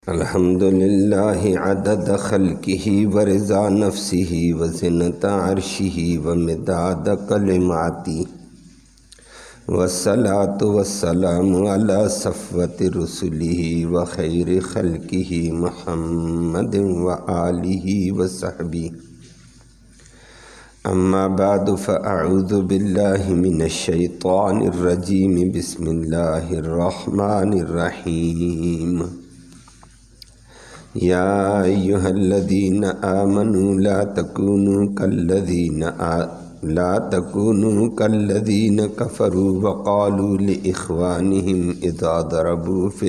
الحمد للہ عدد خلقہ ورضا نفسہ وزنۃ عرشہ ومداد کلماتہ والصلاۃ والسلام علی صفوۃ رسلہ وخیر خلقہ محمد وآلہ وصحبہ اما بعد فاعوذ باللہ من الشیطان الرجیم بسم اللہ الرحمن الرحیم یا ایہا الذین آمنوا لا تکونوا کالذین کفروا وقالوا لإخوانہم اذا ضربوا فی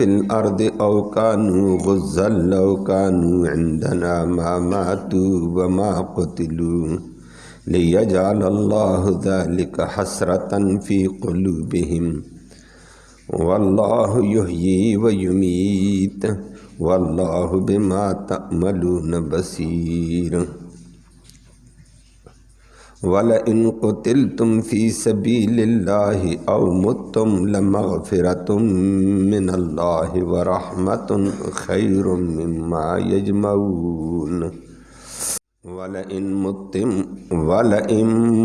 الارض او کانوا غزا لو کانوا عندنا ما ماتوا وما قتلوا لیجعل اللہ ذلک حسرۃ فی قلوبہم واللہ یحیی ویمیت واللہ بما تعملون بصیر وَلَئِن قُتِلْتُمْ فِي سَبِيلِ اللَّهِ أَوْ مُتُّمْ لَمَغْفِرَةٌ مِّنَ اللَّهِ وَرَحْمَةٌ خَيْرٌ مِّمَّا يَجْمَعُونَ وَلَئِن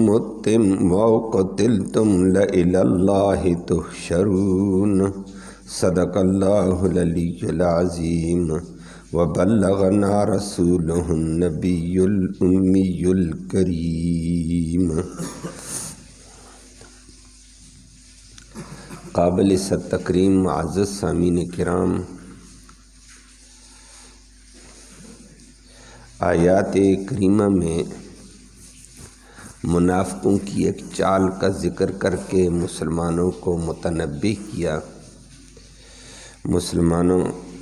مُتُّمْ أَوْ قُتِلْتُمْ لَإِلَى اللَّهِ تُحْشَرُونَ صدق اللہ العلی العظیم وبلغنا رسولہ النبی الأمی الکریم۔ قابل تکریم معزز سامعین کرام، آیات کریمہ میں منافقوں کی ایک چال کا ذکر کر کے مسلمانوں کو متنبہ کیا۔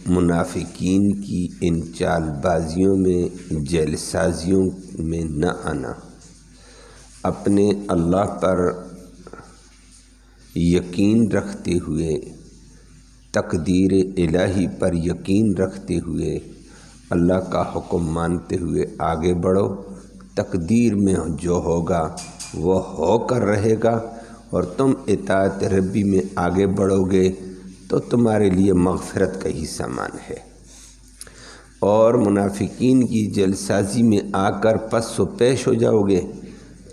منافقین کی ان چال بازیوں میں، جیل سازیوں میں نہ آنا، اپنے اللہ پر یقین رکھتے ہوئے، تقدیر الہی پر یقین رکھتے ہوئے، اللہ کا حکم مانتے ہوئے آگے بڑھو۔ تقدیر میں جو ہوگا وہ ہو کر رہے گا، اور تم اطاعت ربی میں آگے بڑھو گے تو تمہارے لیے مغفرت کا ہی سامان ہے۔ اور منافقین کی جلسازی میں آ کر پس و پیش ہو جاؤ گے،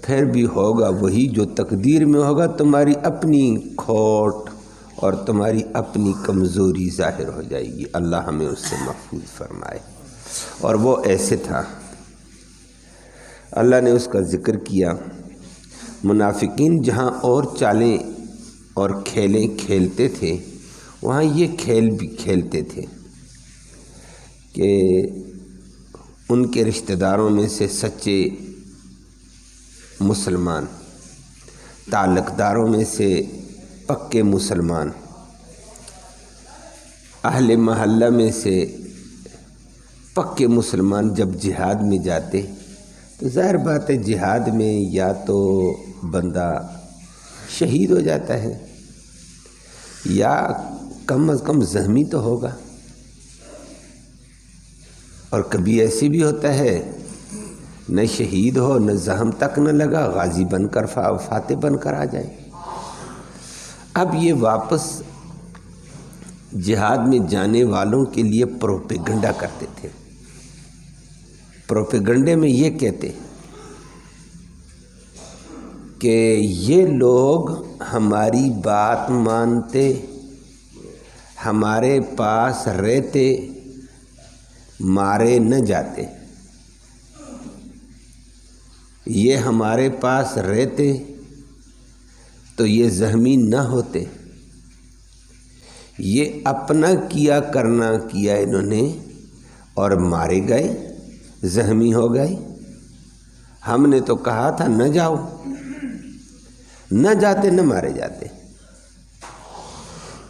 پھر بھی ہوگا وہی جو تقدیر میں ہوگا، تمہاری اپنی کھوٹ اور تمہاری اپنی کمزوری ظاہر ہو جائے گی۔ اللہ ہمیں اس سے محفوظ فرمائے۔ اور وہ ایسے تھا، اللہ نے اس کا ذکر کیا۔ منافقین جہاں اور چالیں اور کھیلیں کھیلتے تھے، وہاں یہ کھیل بھی کھیلتے تھے کہ ان کے رشتہ داروں میں سے سچے مسلمان، تعلق داروں میں سے پکے مسلمان، اہل محلہ میں سے پکے مسلمان جب جہاد میں جاتے تو ظاہر بات ہے جہاد میں یا تو بندہ شہید ہو جاتا ہے یا کم از کم زخمی تو ہوگا، اور کبھی ایسے بھی ہوتا ہے نہ شہید ہو، نہ زخم تک نہ لگا، غازی بن کر فاتح بن کر آ جائے۔ اب یہ واپس جہاد میں جانے والوں کے لیے پروپیگنڈا کرتے تھے۔ پروپیگنڈے میں یہ کہتے کہ یہ لوگ ہماری بات مانتے، ہمارے پاس رہتے، مارے نہ جاتے، یہ ہمارے پاس رہتے تو یہ زخمی نہ ہوتے، یہ اپنا کیا کرنا کیا انہوں نے اور مارے گئے، زخمی ہو گئے۔ ہم نے تو کہا تھا نہ جاؤ، نہ جاتے، نہ مارے جاتے۔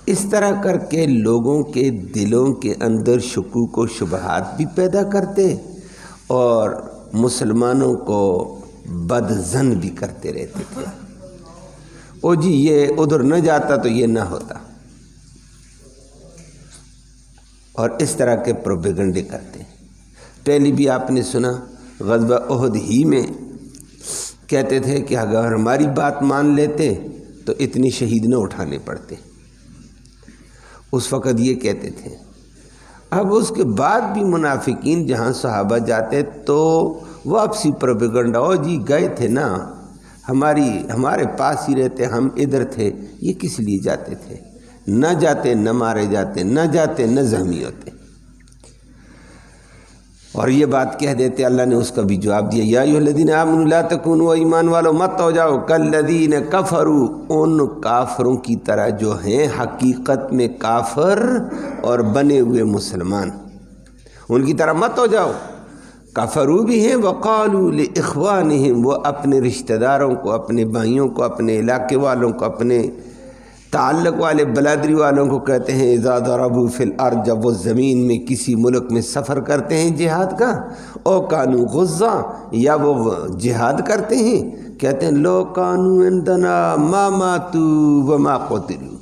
اس طرح کر کے لوگوں کے دلوں کے اندر شکوک و شبہات بھی پیدا کرتے اور مسلمانوں کو بد ظن بھی کرتے رہتے تھے۔ او جی یہ ادھر نہ جاتا تو یہ نہ ہوتا، اور اس طرح کے پروپیگنڈے کرتے۔ پہلی بھی آپ نے سنا، غزوہ احد ہی میں کہتے تھے کہ اگر ہماری بات مان لیتے تو اتنی شہید نہ اٹھانے پڑتے، اس وقت یہ کہتے تھے۔ اب اس کے بعد بھی منافقین جہاں صحابہ جاتے تو واپسی پروپیگنڈا، او جی گئے تھے نا، ہمارے پاس ہی رہتے، ہم ادھر تھے، یہ کس لیے جاتے تھے؟ نہ جاتے نہ مارے جاتے، نہ جاتے نہ زخمی ہوتے۔ اور یہ بات کہہ دیتے، اللہ نے اس کا بھی جواب دیا، یا ایھا الذین آمنوا لا تکونوا، ایمان والو مت ہو جاؤ، کالذین کفروا، ان کافروں کی طرح جو ہیں حقیقت میں کافر اور بنے ہوئے مسلمان، ان کی طرح مت ہو جاؤ۔ کفروا بھی ہیں، وقالوا لاخوانہم، وہ اپنے رشتہ داروں کو، اپنے بھائیوں کو، اپنے علاقے والوں کو، اپنے تعلق والے برادری والوں کو کہتے ہیں، اذا ضربوا فی الارض، جب وہ زمین میں کسی ملک میں سفر کرتے ہیں جہاد کا، او کانوا غزا، یا وہ جہاد کرتے ہیں، کہتے ہیں لو کانوا عندنا ما ماتوا وما قتلوا،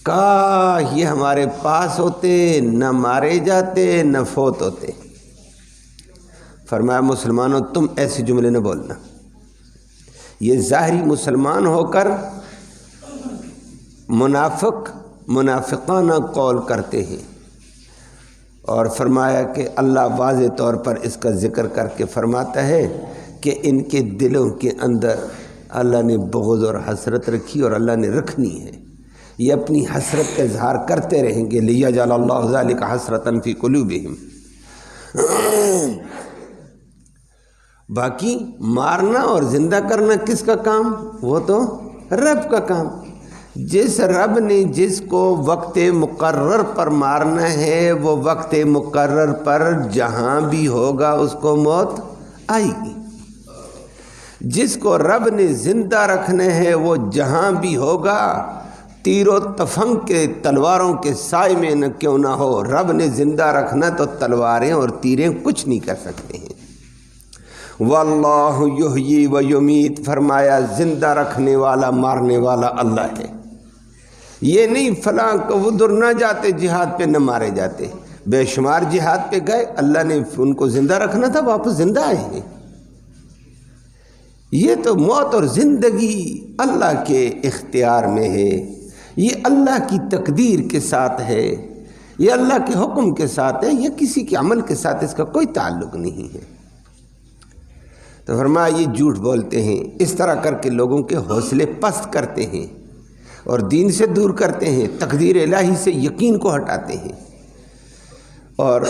کاش یہ ہمارے پاس ہوتے، نہ مارے جاتے نہ فوت ہوتے۔ فرمایا مسلمانوں تم ایسے جملے نہ بولنا، یہ ظاہری مسلمان ہو کر منافقانہ قول کرتے ہیں۔ اور فرمایا کہ اللہ واضح طور پر اس کا ذکر کر کے فرماتا ہے کہ ان کے دلوں کے اندر اللہ نے بغض اور حسرت رکھی، اور اللہ نے رکھنی ہے، یہ اپنی حسرت کا اظہار کرتے رہیں گے، لیجعل اللہ ذلک حسرۃ فی قلوبہم۔ باقی مارنا اور زندہ کرنا کس کا کام؟ وہ تو رب کا کام۔ جس رب نے جس کو وقت مقرر پر مارنا ہے، وہ وقت مقرر پر جہاں بھی ہوگا اس کو موت آئے گی۔ جس کو رب نے زندہ رکھنا ہے، وہ جہاں بھی ہوگا، تیر و تفنگ کے تلواروں کے سائے میں نہ کیوں نہ ہو، رب نے زندہ رکھنا تو تلواریں اور تیریں کچھ نہیں کر سکتے ہیں۔ واللہ یحیی و یمیت، فرمایا زندہ رکھنے والا مارنے والا اللہ ہے۔ یہ نہیں فلاں کو ادھر نہ جاتے جہاد پہ، نہ مارے جاتے، بے شمار جہاد پہ گئے، اللہ نے ان کو زندہ رکھنا تھا، واپس زندہ آئے ہیں۔ یہ تو موت اور زندگی اللہ کے اختیار میں ہے، یہ اللہ کی تقدیر کے ساتھ ہے، یہ اللہ کے حکم کے ساتھ ہے، یہ کسی کے عمل کے ساتھ اس کا کوئی تعلق نہیں ہے۔ تو فرمایا یہ جھوٹ بولتے ہیں، اس طرح کر کے لوگوں کے حوصلے پست کرتے ہیں اور دین سے دور کرتے ہیں، تقدیر الہی سے یقین کو ہٹاتے ہیں۔ اور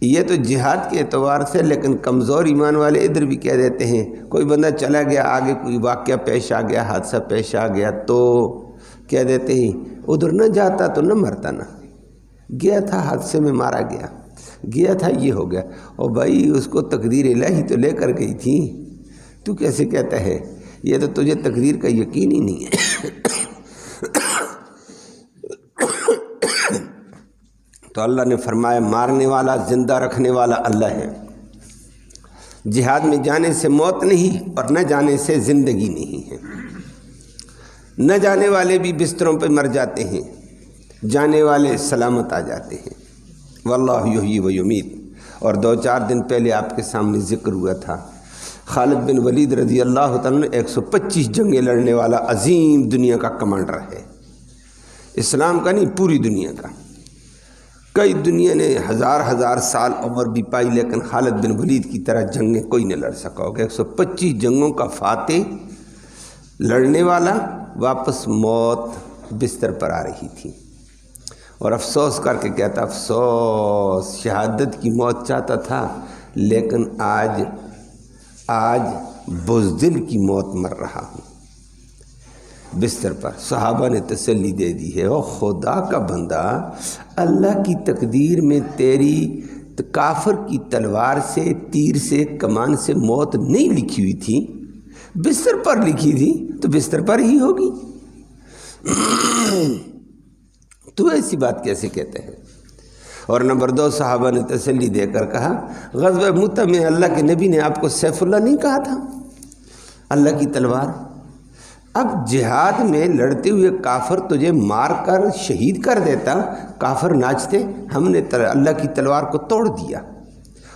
یہ تو جہاد کے اعتبار سے، لیکن کمزور ایمان والے ادھر بھی کہہ دیتے ہیں، کوئی بندہ چلا گیا، آگے کوئی واقعہ پیش آ گیا، حادثہ پیش آ گیا، تو کہہ دیتے ہیں ادھر نہ جاتا تو نہ مرتا، نہ گیا تھا حادثے میں مارا گیا، گیا تھا یہ ہو گیا۔ اور بھائی اس کو تقدیر الہی تو لے کر گئی تھی، تو کیسے کہتا ہے؟ یہ تو تجھے تقدیر کا یقین ہی نہیں ہے۔ تو اللہ نے فرمایا مارنے والا زندہ رکھنے والا اللہ ہے۔ جہاد میں جانے سے موت نہیں، اور نہ جانے سے زندگی نہیں ہے۔ نہ جانے والے بھی بستروں پہ مر جاتے ہیں، جانے والے سلامت آ جاتے ہیں۔ واللہ یحیی و یمیت۔ اور 2-4 دن پہلے آپ کے سامنے ذکر ہوا تھا، خالد بن ولید رضی اللہ تعالیٰ 125 جنگیں لڑنے والا عظیم دنیا کا کمانڈر ہے، اسلام کا نہیں پوری دنیا کا۔ کئی دنیا نے ہزار سال عمر بھی پائی، لیکن خالد بن ولید کی طرح جنگیں کوئی نہ لڑ سکا ہوگا۔ 125 جنگوں کا فاتح لڑنے والا، واپس موت بستر پر آ رہی تھی، اور افسوس کر کے کہتا افسوس، شہادت کی موت چاہتا تھا، لیکن آج بزدل کی موت مر رہا ہوں بستر پر۔ صحابہ نے تسلی دے دی ہے، او خدا کا بندہ، اللہ کی تقدیر میں تیری کافر کی تلوار سے، تیر سے، کمان سے موت نہیں لکھی ہوئی تھی، بستر پر لکھی تھی، تو بستر پر ہی ہوگی۔ تو ایسی بات کیسے کہتے ہیں؟ اور نمبر 2، صحابہ نے تسلی دے کر کہا، غزوہ مؤتہ میں اللہ کے نبی نے آپ کو سیف اللہ نہیں کہا تھا، اللہ کی تلوار؟ اب جہاد میں لڑتے ہوئے کافر تجھے مار کر شہید کر دیتا، کافر ناچتے، ہم نے اللہ کی تلوار کو توڑ دیا۔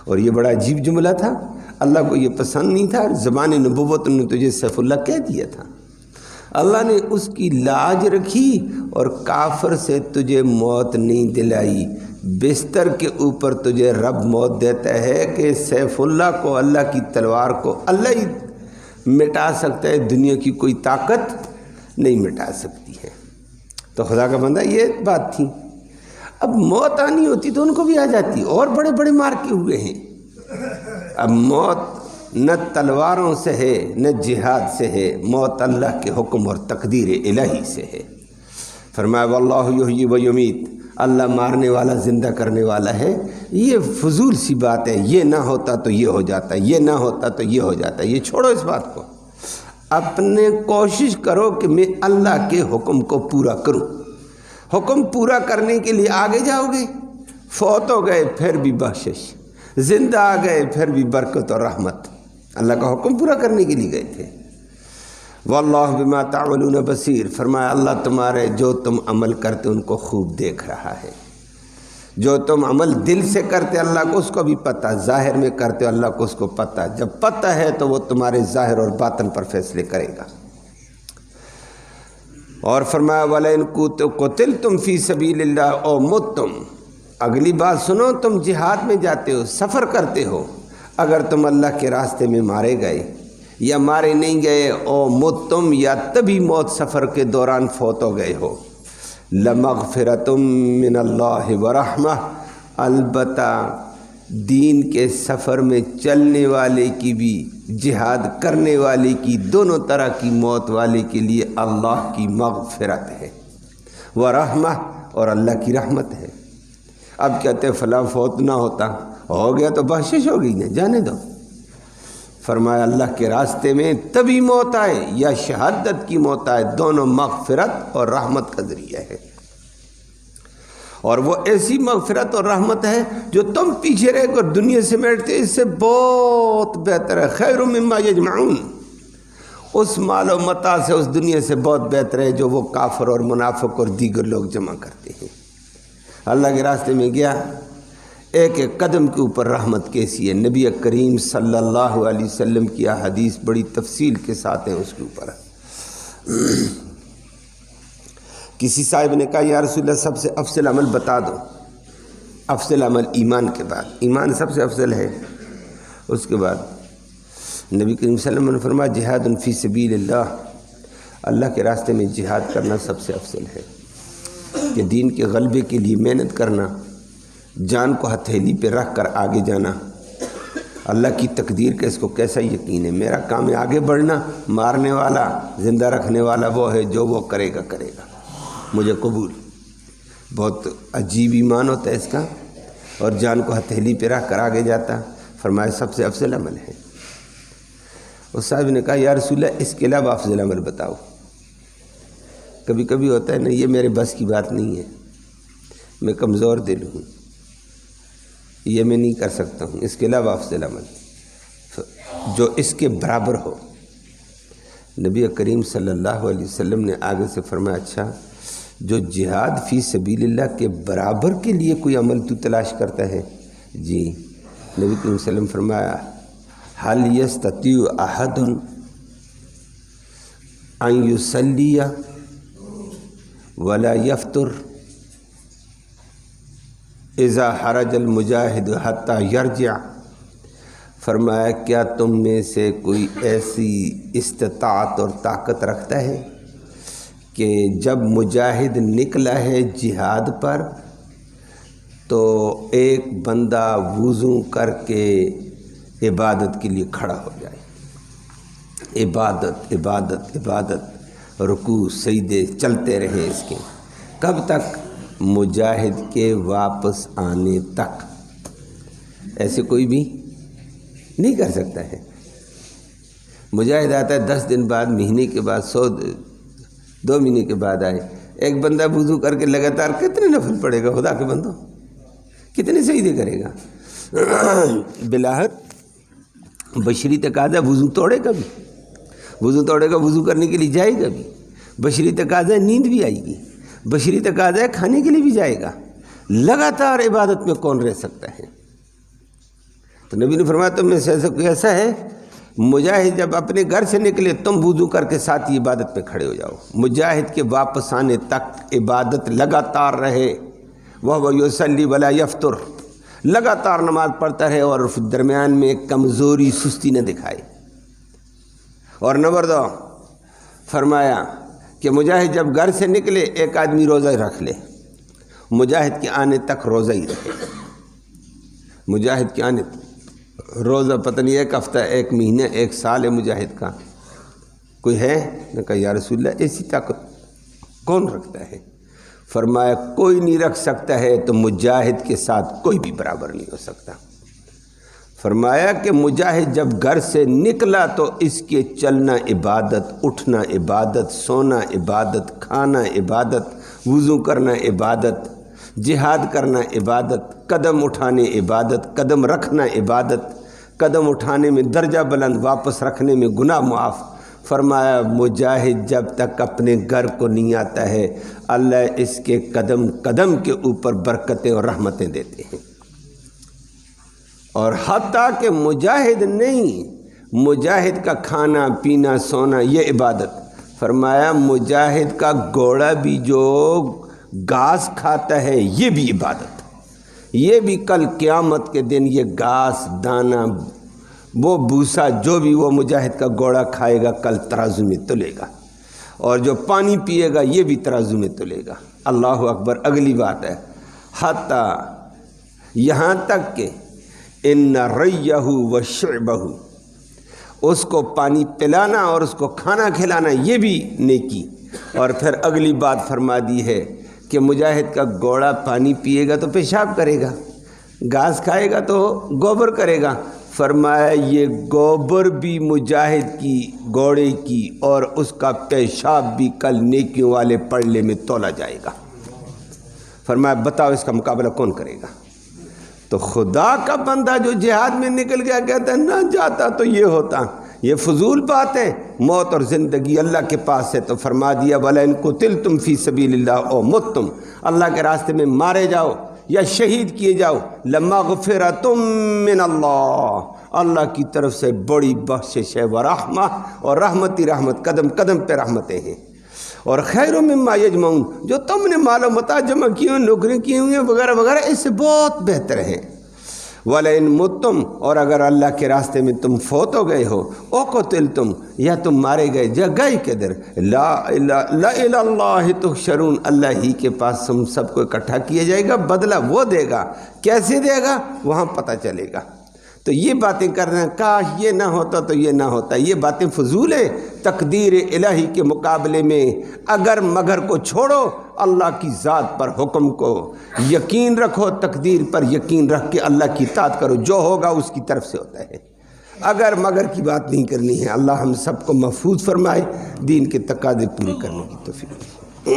اور یہ بڑا عجیب جملہ تھا، اللہ کو یہ پسند نہیں تھا، زبان نبوت نے تجھے سیف اللہ کہہ دیا تھا۔ اللہ نے اس کی لاج رکھی اور کافر سے تجھے موت نہیں دلائی۔ بستر کے اوپر تجھے رب موت دیتا ہے کہ سیف اللہ کو، اللہ کی تلوار کو اللہ ہی مٹا سکتا ہے، دنیا کی کوئی طاقت نہیں مٹا سکتی ہے۔ تو خدا کا بندہ یہ بات تھی۔ اب موت آنی ہوتی تو ان کو بھی آ جاتی، اور بڑے بڑے مارکے ہوئے ہیں۔ اب موت نہ تلواروں سے ہے نہ جہاد سے ہے، موت اللہ کے حکم اور تقدیر الہی سے ہے۔ فرمایا واللہ یحیی و یمیت، اللہ مارنے والا زندہ کرنے والا ہے۔ یہ فضول سی بات ہے، یہ نہ ہوتا تو یہ ہو جاتا، یہ نہ ہوتا تو یہ ہو جاتا، یہ چھوڑو اس بات کو۔ اپنے کوشش کرو کہ میں اللہ کے حکم کو پورا کروں۔ حکم پورا کرنے کے لیے آگے جاؤ گے، فوت ہو گئے پھر بھی بخشش، زندہ آ گئے پھر بھی برکت اور رحمت۔ اللہ کا حکم پورا کرنے کے لیے گئے تھے۔ واللہ بما تعملون بصیر، فرمایا اللہ تمہارے جو تم عمل کرتے ان کو خوب دیکھ رہا ہے۔ جو تم عمل دل سے کرتے اللہ کو اس کو بھی پتہ، ظاہر میں کرتے اللہ کو اس کو پتہ۔ جب پتہ ہے تو وہ تمہارے ظاہر اور باطن پر فیصلے کرے گا۔ اور فرمایا وَلَئِن قُتِلْتُمْ فِي سَبِيلِ اللَّهِ أَوْ مُتُّمْ، اگلی بات سنو، تم جہاد میں جاتے ہو، سفر کرتے ہو، اگر تم اللہ کے راستے میں مارے گئے یا مارے نہیں گئے، او متم، یا تبھی موت سفر کے دوران فوت ہو گئے ہو، لَمَغْفِرَةٌ مِّنَ اللَّهِ وَرَحْمَةٌ، البتہ دین کے سفر میں چلنے والے کی بھی، جہاد کرنے والے کی، دونوں طرح کی موت والے کے لیے اللہ کی مغفرت ہے، ورحمہ، اور اللہ کی رحمت ہے۔ اب کہتے فلاں فوت نہ ہوتا، ہو گیا تو بخشش ہو گئی نا، جانے دو۔ فرمایا اللہ کے راستے میں تبھی موت آئے یا شہادت کی موت آئے، دونوں مغفرت اور رحمت کا ذریعہ ہے۔ اور وہ ایسی مغفرت اور رحمت ہے جو تم پیچھے رہ کر دنیا سے میٹتے، اس سے بہت بہتر ہے، خیر مما یجمعون، اس مال و متاع سے، اس دنیا سے بہت بہتر ہے جو وہ کافر اور منافق اور دیگر لوگ جمع کرتے ہیں۔ اللہ کے راستے میں گیا، ایک ایک قدم کے اوپر رحمت کیسی ہے۔ نبی کریم صلی اللہ علیہ وسلم کی حدیث بڑی تفصیل کے ساتھ ہیں اس کے اوپر۔ کسی صاحب نے کہا یا رسول اللہ سب سے افضل عمل بتا دو۔ افضل عمل ایمان کے بعد، ایمان سب سے افضل ہے، اس کے بعد نبی کریم صلی اللہ علیہ وسلم نے فرمایا جہاد فی سبیل اللہ، اللہ کے راستے میں جہاد کرنا سب سے افضل ہے، کہ دین کے غلبے کے لیے محنت کرنا، جان کو ہتھیلی پہ رکھ کر آگے جانا۔ اللہ کی تقدیر کا اس کو کیسا یقین ہے، میرا کام ہے آگے بڑھنا، مارنے والا زندہ رکھنے والا وہ ہے، جو وہ کرے گا کرے گا، مجھے قبول۔ بہت عجیب ایمان ہوتا ہے اس کا، اور جان کو ہتھیلی پہ رکھ کر آگے جاتا۔ فرمایا سب سے افضل عمل ہے۔ اس صاحب نے کہا یا رسول اللہ اس کے علاوہ افضل عمل بتاؤ۔ کبھی کبھی ہوتا ہے نا، یہ میرے بس کی بات نہیں ہے، میں کمزور دل ہوں، یہ میں نہیں کر سکتا ہوں، اس کے علاوہ افضل عمل جو اس کے برابر ہو۔ نبی کریم صلی اللہ علیہ وسلم نے آگے سے فرمایا اچھا، جو جہاد فی سبیل اللہ کے برابر کے لیے کوئی عمل تو تلاش کرتا ہے؟ جی۔ نبی کریم صلی اللہ علیہ وسلم فرمایا حل یستطیع احد ان یصلی ولا یفطر اذا حرج المجاہد حتی یرجع۔ فرمایا کیا تم میں سے کوئی ایسی استطاعت اور طاقت رکھتا ہے کہ جب مجاہد نکلا ہے جہاد پر تو ایک بندہ وضو کر کے عبادت کے لیے کھڑا ہو جائے، عبادت عبادت عبادت، رکوع سجدے چلتے رہے اس کے، کب تک؟ مجاہد کے واپس آنے تک۔ ایسے کوئی بھی نہیں کر سکتا ہے۔ مجاہد آتا ہے 10 دن بعد، مہینے کے بعد، 2 مہینے کے بعد آئے، ایک بندہ وضو کر کے لگاتار کتنے نفل پڑے گا خدا کے بندوں، کتنے سجدے کرے گا؟ بلاہر بشری تقاضا وضو توڑے گا بھی، وضو توڑے گا، وضو کرنے کے لیے جائے گا بھی، بشری تقاضا نیند بھی آئے گی، بشری تقاضا کھانے کے لیے بھی جائے گا، لگاتار عبادت میں کون رہ سکتا ہے؟ تو نبی نے فرمایا تم میں سے ایسا کوئی ایسا ہے مجاہد جب اپنے گھر سے نکلے تم وضو کر کے ساتھ ہی عبادت پہ کھڑے ہو جاؤ، مجاہد کے واپس آنے تک عبادت لگاتار رہے، وہ یصلی ولا یفتر، لگاتار نماز پڑھتا رہے اور درمیان میں کمزوری سستی نہ دکھائے۔ اور نمبر 2 فرمایا کہ مجاہد جب گھر سے نکلے ایک آدمی روزہ رکھ لے، مجاہد کے آنے تک روزہ ہی رہے، مجاہد کے آنے تک روزہ، پتہ نہیں ایک ہفتہ، ایک مہینہ، ایک سال ہے مجاہد کا، کوئی ہے؟ نے کہا یا رسول اللہ ایسی طاقت کون رکھتا ہے؟ فرمایا کوئی نہیں رکھ سکتا ہے تو مجاہد کے ساتھ کوئی بھی برابر نہیں ہو سکتا۔ فرمایا کہ مجاہد جب گھر سے نکلا تو اس کے چلنا عبادت، اٹھنا عبادت، سونا عبادت، کھانا عبادت، وضو کرنا عبادت، جہاد کرنا عبادت، قدم اٹھانے عبادت، قدم رکھنا عبادت، قدم اٹھانے میں درجہ بلند، واپس رکھنے میں گناہ معاف۔ فرمایا مجاہد جب تک اپنے گھر کو نہیں آتا ہے اللہ اس کے قدم قدم کے اوپر برکتیں اور رحمتیں دیتے ہیں۔ اور حتیٰ کہ مجاہد نہیں، مجاہد کا کھانا پینا سونا یہ عبادت۔ فرمایا مجاہد کا گھوڑا بھی جو گھاس کھاتا ہے یہ بھی عبادت، یہ بھی کل قیامت کے دن یہ گھاس دانہ وہ بھوسا جو بھی وہ مجاہد کا گھوڑا کھائے گا کل ترازو میں تلے گا، اور جو پانی پیے گا یہ بھی ترازو میں تلے گا۔ اللہ اکبر۔ اگلی بات ہے حتیٰ یہاں تک کہ ان ریہ و شعبہ، اس کو پانی پلانا اور اس کو کھانا کھلانا یہ بھی نیکی۔ اور پھر اگلی بات فرما دی ہے کہ مجاہد کا گھوڑا پانی پیے گا تو پیشاب کرے گا، گھاس کھائے گا تو گوبر کرے گا۔ فرمایا یہ گوبر بھی مجاہد کی گھوڑے کی اور اس کا پیشاب بھی کل نیکیوں والے پڑلے میں تولا جائے گا۔ فرمایا بتاؤ اس کا مقابلہ کون کرے گا؟ تو خدا کا بندہ جو جہاد میں نکل گیا کہتا ہے نہ جاتا تو یہ ہوتا، یہ فضول بات ہے، موت اور زندگی اللہ کے پاس ہے۔ تو فرما دیا وَلَئِن قُتِلْتُمْ فِي سَبِيلِ اللَّهِ او مُتْتُمْ، اللہ کے راستے میں مارے جاؤ یا شہید کیے جاؤ، لَمَغْفِرَةٌ مِّنَ اللَّهِ، اللہ کی طرف سے بڑی بخشش ہے، ورحمہ، اور رحمت ہی رحمت، قدم قدم پہ رحمتیں ہیں، اور خیر مما یجمعون، جو تم نے مال و متاع جمع کیے ہوئے، نوکری کی ہوئی ہیں وغیرہ وغیرہ، اس سے بہت بہتر ہیں۔ وَلَئِن مُتُّمْ، اور اگر اللہ کے راستے میں تم فوت ہو گئے ہو، او قتلتم، یا تم مارے گئے، گئے کدھر؟ لا الی اللہ تحشرون، اللہ ہی کے پاس تم سب کو اکٹھا کیا جائے گا، بدلہ وہ دے گا، کیسے دے گا وہاں پتہ چلے گا۔ تو یہ باتیں کرنا کاش یہ نہ ہوتا تو یہ نہ ہوتا، یہ باتیں فضول ہے۔ تقدیر الہی کے مقابلے میں اگر مگر کو چھوڑو، اللہ کی ذات پر حکم کو یقین رکھو، تقدیر پر یقین رکھ کے اللہ کی اطاعت کرو، جو ہوگا اس کی طرف سے ہوتا ہے۔ اگر مگر کی بات نہیں کرنی ہے۔ اللہ ہم سب کو محفوظ فرمائے، دین کے تقاضے پوری کرنے کی توفیق۔